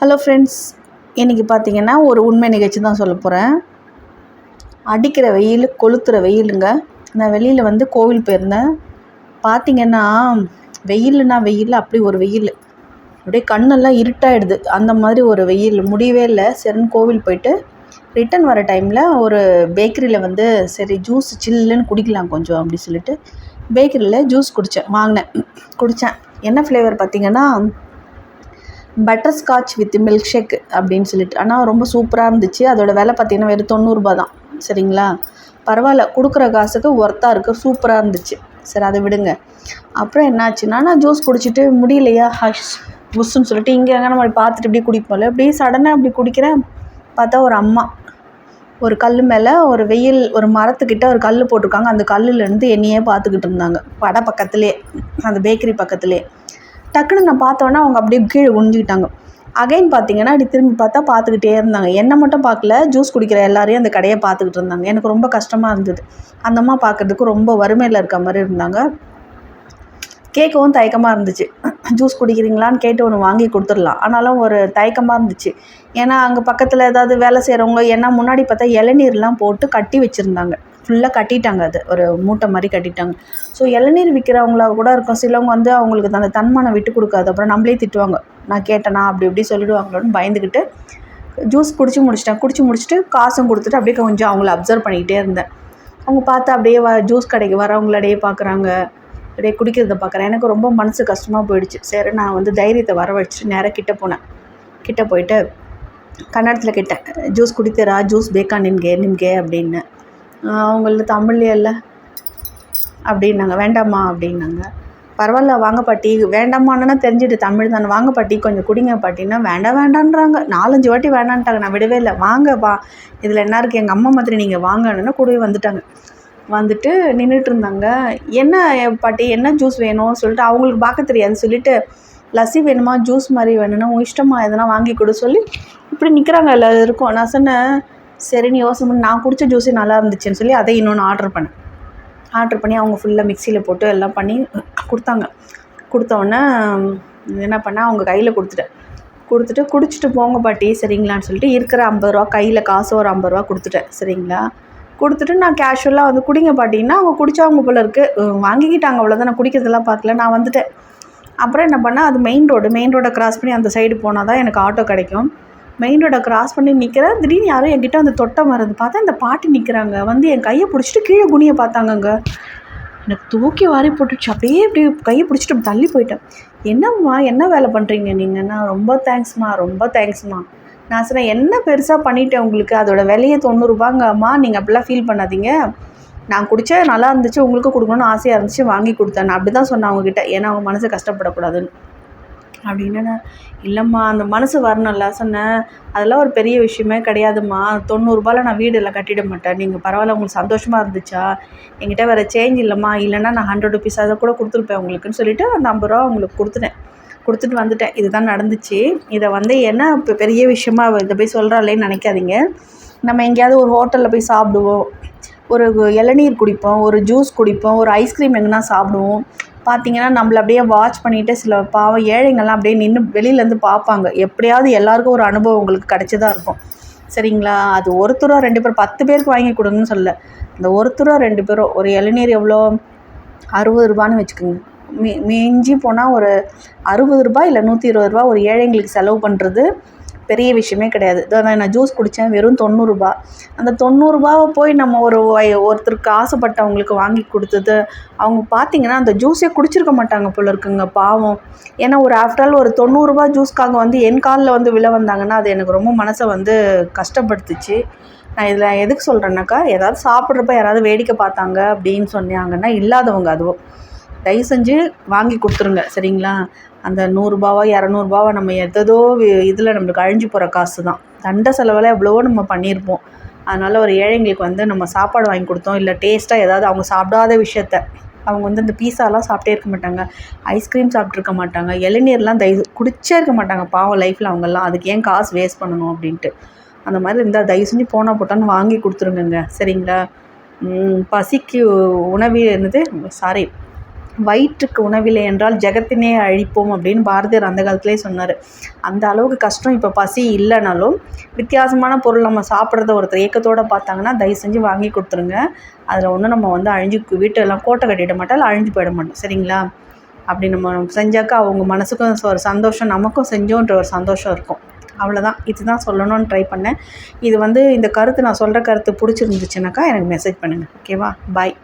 Hello friends, இன்றைக்கி பார்த்தீங்கன்னா ஒரு உண்மை நிகழ்ச்சி தான் சொல்ல போகிறேன். அடிக்கிற வெயில், கொளுத்துற வெயிலுங்க. நான் வெளியில் வந்து கோவில் போயிருந்தேன். பார்த்திங்கன்னா வெயில் அப்படி ஒரு வெயில், அப்படியே கண்ணெல்லாம் இருட்டாயிடுது. அந்த மாதிரி ஒரு வெயில் முடியவே இல்லை. சரின்னு கோவில் போயிட்டு ரிட்டன் வர டைமில் ஒரு பேக்கரியில் வந்து சரி ஜூஸ் சில்லுன்னு குடிக்கலாம் கொஞ்சம் அப்படி சொல்லிட்டு பேக்கரியில் ஜூஸ் குடித்தேன். என்ன ஃப்ளேவர் பார்த்திங்கன்னா butterscotch with milkshake அப்படின்னு சொல்லிட்டு. ஆனால் ரொம்ப சூப்பராக இருந்துச்சு. அதோடய விலை பார்த்திங்கன்னா வெறும் 90 ரூபா தான். சரிங்களா, பரவாயில்ல, கொடுக்குற காசுக்கு ஒர்த்தாக இருக்குது, சூப்பராக இருந்துச்சு. சரி, அதை விடுங்க. அப்புறம் என்னாச்சுன்னா, நான் ஜூஸ் குடிச்சிட்டு முடியலையா புஷ்ஷுன்னு சொல்லிட்டு இங்கே எங்கே நம்ம பார்த்துட்டு இப்படி குடிப்போம்ல, அப்படியே சடனாக அப்படி குடிக்கிறேன். பார்த்தா ஒரு அம்மா ஒரு கல் மேலே ஒரு மரத்துக்கிட்ட ஒரு கல் போட்டிருக்காங்க. அந்த கல்லுலேருந்து என்னையே பார்த்துக்கிட்டு இருந்தாங்க, படை பக்கத்துலேயே, அந்த பேக்கரி பக்கத்துலேயே. டக்குன்னு நான் பார்த்தோன்னா அவங்க அப்படியே கீழே குனிஞ்சிக்கிட்டாங்க. அகைன் பார்த்தீங்கன்னா அப்படி திரும்பி பார்த்துக்கிட்டே இருந்தாங்க. என்னை மட்டும் பார்க்கல, ஜூஸ் குடிக்கிற எல்லாரையும் அந்த கடையை பார்த்துக்கிட்டு இருந்தாங்க. எனக்கு ரொம்ப கஷ்டமாக இருந்தது. அந்த அம்மா பார்க்குறதுக்கு ரொம்ப வறுமையில் இருக்க மாதிரி இருந்தாங்க. கேட்கவும் தயக்கமாக இருந்துச்சு. ஜூஸ் குடிக்கிறீங்களான்னு கேட்டு ஒன்று வாங்கி கொடுத்துடலாம், ஆனாலும் ஒரு தயக்கமாக இருந்துச்சு. ஏன்னா அங்கே பக்கத்தில் ஏதாவது வேலை செய்கிறவங்க, ஏன்னா முன்னாடி பார்த்தா இளநீர்லாம் போட்டு கட்டி வச்சுருந்தாங்க, ஃபுல்லாக கட்டிட்டாங்க, அது ஒரு மூட்டை மாதிரி கட்டிட்டாங்க. ஸோ இளநீர் விற்கிறவங்களா கூட இருக்கும். சிலவங்க வந்து அவங்களுக்கு அந்த தன்மானம் விட்டு கொடுக்காது. அப்புறம் நம்மளே திட்டுவாங்க, நான் கேட்டேனா அப்படி இப்படி சொல்லிவிடுவாங்களோன்னு பயந்துக்கிட்டு ஜூஸ் குடிச்சு முடிச்சுட்டு காசும் கொடுத்துட்டு அப்படியே கொஞ்சம் அவங்கள அப்சர்வ் பண்ணிக்கிட்டே இருந்தேன். அவங்க பார்த்தா அப்படியே ஜூஸ் கடைக்கு வரவங்களடையே பார்க்குறாங்க, அப்படியே குடிக்கிறத பார்க்குறேன். எனக்கு ரொம்ப மனசு கஷ்டமாக போயிடுச்சு. சரி, நான் வந்து தைரியத்தை வர வச்சுட்டு நேராக கிட்ட போயிட்டு கன்னடத்தில் கேட்டேன், ஜூஸ் குடித்தரா, ஜூஸ் பேக்கா நிம்கே அப்படின்னு. அவங்கள தமிழ்லையே இல்லை அப்படின்னாங்க. வேண்டாம்மா அப்படின்னாங்க. பரவாயில்ல, வாங்க பாட்டி. வேண்டாமான்னா தெரிஞ்சுட்டு தமிழ் தானே, வாங்க பாட்டி கொஞ்சம் குடிங்க பாட்டின்னா வேண்டான்றாங்க. 4-5 வாட்டி வேண்டான்ட்டாங்க. நான் விடவே இல்லை. வாங்கப்பா, இதில் என்ன இருக்குது, எங்கள் அம்மா மாதிரி நீங்கள் வாங்கன்னு கூடவே வந்துட்டு நின்றுட்டு இருந்தாங்க. என்ன பாட்டி, என்ன ஜூஸ் வேணும் சொல்லிட்டு, அவங்களுக்கு பார்க்க தெரியாது சொல்லிட்டு, லஸ்ஸி வேணுமா, ஜூஸ் மாதிரி வேணும்னா உன் இஷ்டமா எதனா வாங்கி கொடு சொல்லி இப்படி நிற்கிறாங்க. எல்லாருக்கும் நான் சொன்னேன், சரின்னு யோசனை பண்ணி நான் குடித்த ஜூஸே நல்லா இருந்துச்சுன்னு சொல்லி அதை இன்னொன்று ஆர்டர் பண்ணி அவங்க ஃபுல்லாக மிக்சியில் போட்டு எல்லாம் பண்ணி கொடுத்தோடனே என்ன பண்ணேன், அவங்க கையில் கொடுத்துட்டு குடிச்சிட்டு போங்க பாட்டி சரிங்களான்னு சொல்லிட்டு இருக்கிற 50 ரூபா கையில் காசு ஒரு 50 ரூபா கொடுத்துட்டேன். சரிங்களா, கொடுத்துட்டு நான் கேஷுவலாக வந்து குடிங்க பாட்டிங்கன்னா அவங்க குடித்தவங்க போல இருக்குது, வாங்கிக்கிட்டாங்க. அவ்வளோதான், நான் குடிக்கிறதெல்லாம் பார்க்கல, நான் வந்துட்டேன். அப்புறம் என்ன பண்ணேன், அது மெயின் ரோடை கிராஸ் பண்ணி அந்த சைடு போனால் தான் எனக்கு ஆட்டோ கிடைக்கும். மெயின் ரோடை கிராஸ் பண்ணி நிற்கிறேன். திடீர்னு யாரும் என்கிட்ட வந்து தொட்ட மருந்து பார்த்தா இந்த பாட்டி நிற்கிறாங்க. வந்து என் கையை பிடிச்சிட்டு கீழே குனியை பார்த்தாங்கங்க. எனக்கு தூக்கி வாரி போட்டுடுச்சு. அப்படியே இப்படி கையை பிடிச்சிட்டு தள்ளி போயிட்டேன். என்னம்மா, என்ன வேலை பண்ணுறீங்க நீங்கன்னா, ரொம்ப தேங்க்ஸ்மா. நான் சொன்னேன், என்ன பெருசாக பண்ணிட்டேன் உங்களுக்கு, அதோட விலையே 90 ரூபாங்கம்மா, நீங்கள் அப்படிலாம் ஃபீல் பண்ணாதீங்க. நான் குடித்தேன், நல்லா இருந்துச்சு, உங்களுக்கு கொடுக்கணுன்னு ஆசையாக இருந்துச்சு, வாங்கி கொடுத்தேன். நான் அப்படி தான் சொன்னேன் அவங்ககிட்ட, ஏன்னா அவங்க மனசு கஷ்டப்படக்கூடாதுன்னு. அப்படின்னு, இல்லைம்மா அந்த மனசு வரணும்ல சொன்னேன். அதெல்லாம் ஒரு பெரிய விஷயமே கிடையாதும்மா, 90 ரூபாயில் நான் வீடெல்லாம் கட்டிட மாட்டேன். நீங்கள் பரவாயில்ல, உங்களுக்கு சந்தோஷமாக இருந்துச்சா, என்கிட்ட வேறு சேஞ்ச் இல்லைம்மா, இல்லைன்னா நான் 100 ருபீஸ் அதை கூட கொடுத்துருப்பேன் உங்களுக்குன்னு சொல்லிவிட்டு அந்த 50 ரூபா உங்களுக்கு கொடுத்துட்டு வந்துட்டேன். இதுதான் நடந்துச்சு. இதை வந்து என்ன இப்போ பெரிய விஷயமா இதை போய் சொல்கிறாளேன்னு நினைக்காதீங்க. நம்ம எங்கேயாவது ஒரு ஹோட்டலில் போய் சாப்பிடுவோம், ஒரு இளநீர் குடிப்போம், ஒரு ஜூஸ் குடிப்போம், ஒரு ஐஸ்கிரீம் எங்கன்னா சாப்பிடுவோம். பார்த்திங்கன்னா நம்மளை அப்படியே வாட்ச் பண்ணிவிட்டு சில பாவம் ஏழைங்கள்லாம் அப்படியே நின்று வெளியிலேருந்து பார்ப்பாங்க. எப்படியாவது எல்லாருக்கும் ஒரு அனுபவம் உங்களுக்கு கிடச்சிதான் இருக்கும். சரிங்களா, அது ஒருத்தரோ 2 பேர் 10 பேருக்கு வாங்கி கொடுங்கன்னு சொல்ல, அந்த ஒருத்தரோ 2 பேரோ ஒரு இளநீர் எவ்வளோ 60 ரூபான்னு வச்சுக்கோங்க. மிஞ்சி போனால் ஒரு 60 ரூபா இல்லை 120 ரூபா ஒரு ஏழைங்களுக்கு செலவு பண்ணுறது பெரிய விஷயமே கிடையாது. நான் ஜூஸ் குடித்தேன், வெறும் 90 ரூபா. அந்த 90 ரூபாவை போய் நம்ம ஒருத்தருக்கு ஆசைப்பட்டவங்களுக்கு வாங்கி கொடுத்தது, அவங்க பார்த்திங்கன்னா அந்த ஜூஸே குடிச்சிருக்க மாட்டாங்க போல இருக்குங்க, பாவம். ஏன்னா ஒரு ஆஃப்டர் ஆல் ஒரு 90 ரூபா ஜூஸ்க்காக வந்து என் காலில் வந்து விழ வந்தாங்கன்னா அது எனக்கு ரொம்ப மனசை வந்து கஷ்டப்படுத்துச்சு. நான் இதில் எதுக்கு சொல்கிறேன்னாக்கா, ஏதாவது சாப்பிட்றப்ப யாராவது வேடிக்கை பார்த்தாங்க அப்படின்னு சொன்னாங்கன்னா, இல்லாதவங்க அதுவும் தயவு செஞ்சு வாங்கி கொடுத்துருங்க. சரிங்களா, அந்த 100 ரூபாவோ 200 ரூபாவோ நம்ம எதோ இதில் நம்மளுக்கு அழிஞ்சு போகிற காசு தான். தண்ட செலவில் எவ்வளவோ நம்ம பண்ணியிருப்போம். அதனால் ஒரு ஏழைங்களுக்கு வந்து நம்ம சாப்பாடு வாங்கி கொடுத்தோம், இல்லை டேஸ்ட்டாக ஏதாவது அவங்க சாப்பிடாத விஷயத்த, அவங்க வந்து இந்த பீஸாலாம் சாப்பிட்டே இருக்க மாட்டாங்க, ஐஸ்கிரீம் சாப்பிட்ருக்க மாட்டாங்க, இளநீர்லாம் குடிச்சே இருக்க மாட்டாங்க பாவம் லைஃப்பில் அவங்கெல்லாம். அதுக்கு ஏன் காசு வேஸ்ட் பண்ணணும் அப்படின்ட்டு. அந்த மாதிரி இருந்தால் தயவு செஞ்சு போட்டான்னு வாங்கி கொடுத்துருங்க. சரிங்களா, பசிக்கு உணவு வயிற்றுக்கு உணவில்லை என்றால் ஜெகத்தினே அழிப்போம் அப்படின்னு பாரதியார் அந்த காலத்திலே சொன்னார். அந்த அளவுக்கு கஷ்டம். இப்போ பசி இல்லைனாலும் வித்தியாசமான பொருள் நம்ம சாப்பிட்றத ஒருத்தர் ஏக்கத்தோடு பார்த்தாங்கன்னா தயவு செஞ்சு வாங்கி கொடுத்துருங்க. அதில் ஒன்றும் நம்ம வந்து வீட்டெல்லாம் கோட்டை கட்டிட மாட்டோம், இல்லை அழிஞ்சு போயிட மாட்டோம். சரிங்களா? அப்படி நம்ம செஞ்சாக்கா அவங்க மனசுக்கும் ஒரு சந்தோஷம், நமக்கும் செஞ்சோன்ற ஒரு சந்தோஷம் இருக்கும். அவ்வளோதான். இதுதான் சொல்லணும்னு ட்ரை பண்ணேன். இது வந்து இந்த கருத்து நான் சொல்கிற கருத்து பிடிச்சிருந்துச்சுனாக்கா எனக்கு மெசேஜ் பண்ணுங்கள். ஓகேவா? பாய்.